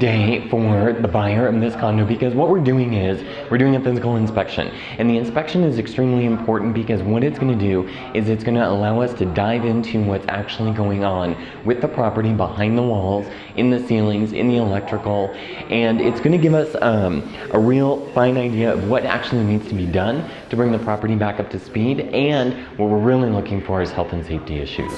day for the buyer of this condo because what we're doing is we're doing a physical inspection, and the inspection is extremely important because what it's going to do is it's going to allow us to dive into what's actually going on with the property behind the walls, in the ceilings, in the electrical, and it's going to give us a real fine idea of what actually needs to be done to bring the property back up to speed, and what we're really looking for is health and safety issues.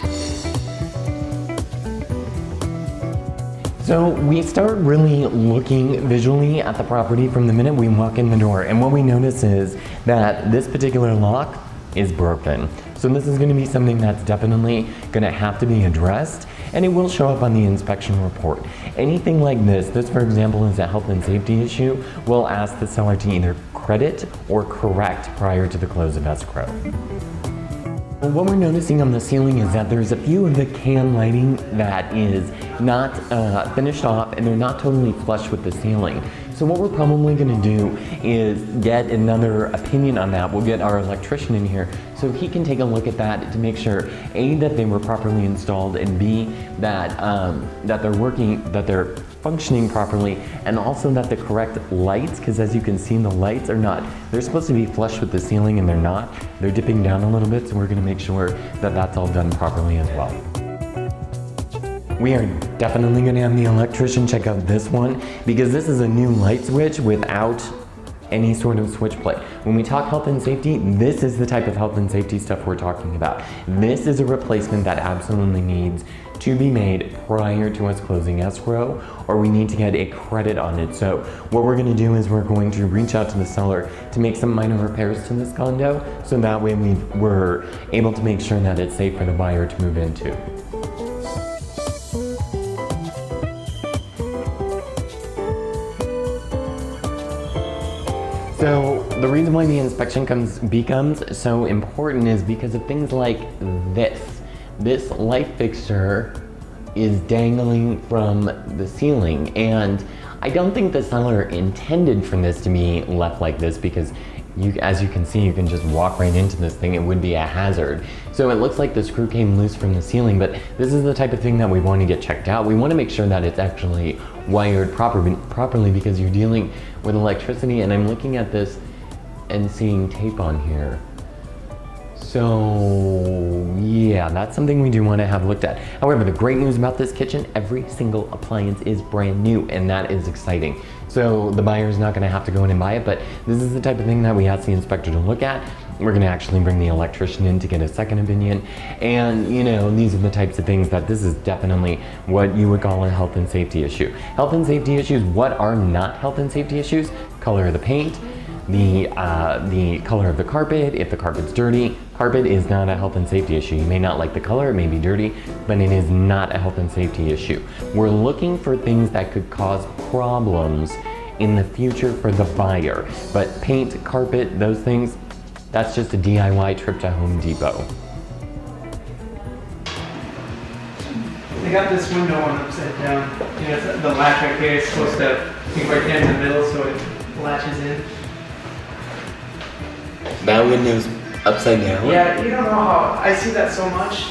So we start really looking visually at the property from the minute we walk in the door, and what we notice is that this particular lock is broken. So this is going to be something that's definitely going to have to be addressed, and it will show up on the inspection report. Anything like this for example is a health and safety issue, we'll ask the seller to either credit or correct prior to the close of escrow. What we're noticing on the ceiling is that there's a few of the can lighting that is not finished off, and they're not totally flush with the ceiling. So what we're probably going to do is get another opinion on that. We'll get our electrician in here so he can take a look at that to make sure A, that they were properly installed, and B, that they're working, that they're functioning properly, and also that the correct lights, because as you can see, the lights are not, they're supposed to be flush with the ceiling and they're not. They're dipping down a little bit, so we're going to make sure that that's all done properly as well. We are definitely going to have the electrician check out this one because this is a new light switch without any sort of switch plate. When we talk health and safety, this is the type of health and safety stuff we're talking about. This is a replacement that absolutely needs to be made prior to us closing escrow, or we need to get a credit on it. So what we're going to do is we're going to reach out to the seller to make some minor repairs to this condo, so that way we're able to make sure that it's safe for the buyer to move into. So the reason why the inspection becomes so important is because of things like this. This light fixture is dangling from the ceiling, and I don't think the seller intended for this to be left like this because as you can see, you can just walk right into this thing. It would be a hazard. So it looks like the screw came loose from the ceiling, but this is the type of thing that we want to get checked out. We want to make sure that it's actually wired properly because you're dealing with electricity, and I'm looking at this and seeing tape on here. So yeah, that's something we do want to have looked at. However, the great news about this kitchen, every single appliance is brand new, and that is exciting. So the buyer is not going to have to go in and buy it, but this is the type of thing that we ask the inspector to look at. We're going to actually bring the electrician in to get a second opinion, and these are the types of things that this is definitely what you would call a health and safety issue. Health and safety issues, what are not health and safety issues? Color of the paint, the color of the carpet. If the carpet's dirty, carpet is not a health and safety issue. You may not like the color, it may be dirty, but it is not a health and safety issue. We're looking for things that could cause problems in the future for the buyer. But paint, carpet, those things, that's just a DIY trip to Home Depot. They got this window on upside down. It's the latch right here is supposed to be right there in the middle so it latches in. That window's upside down? Yeah, you don't know how, I see that so much.